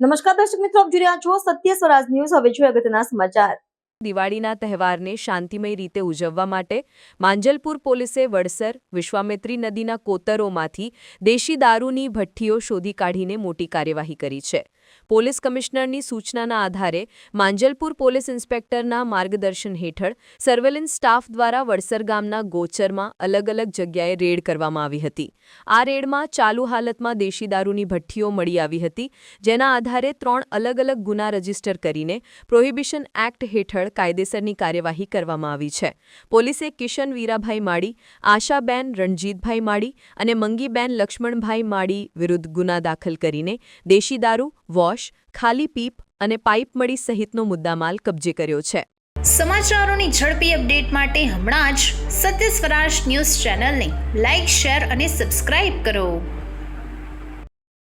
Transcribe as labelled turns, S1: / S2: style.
S1: નમસ્કાર દર્શક મિત્રો, આપ જોઈ રહ્યા છો સત્ય સ્વરાજ ન્યૂઝ। હવે જોઈએ અગત્યના સમાચાર।
S2: દિવાળીના તહેવારને શાંતિમય રીતે ઉજવવા માટે માંજલપુર પોલીસે વડસર વિશ્વામિત્રી નદીના કોતરોમાંથી દેશી દારૂની ભઠ્ઠીઓ શોધી કાઢીને મોટી કાર્યવાહી કરી છે। પોલીસ કમિશનરની સૂચનાના આધારે માંજલપુર પોલીસ ઇન્સ્પેક્ટરના માર્ગદર્શન હેઠળ સર્વેલન્સ સ્ટાફ દ્વારા વડસર ગામના ગોચરમાં અલગ અલગ જગ્યાએ રેડ કરવામાં આવી હતી। આ રેડમાં ચાલુ હાલતમાં દેશી દારૂની ભઠ્ઠીઓ મળી આવી હતી, જેના આધારે 3 અલગ અલગ ગુના રજીસ્ટર કરીને પ્રોહિબિશન એક્ટ હેઠળ કાયદેસરની કાર્યવાહી કરવામાં આવી છે। પોલીસે કિશન વીરાભાઈ માળી, આશાબેન રણજીતભાઈ માળી અને મંગીબેન લક્ષ્મણભાઈ માળી વિરુદ્ધ ગુના દાખલ કરીને દેશી દારૂ, વોશ, ખાલી પીપ અને પાઇપ મળી સહિતનો મુદ્દામાલ કબજે કર્યો છે।
S3: સમાચારોની ઝડપી અપડેટ માટે હમણાં જ સત્ય સ્વરાજ ન્યૂઝ ચેનલને લાઇક, શેર અને સબસ્ક્રાઇબ કરો।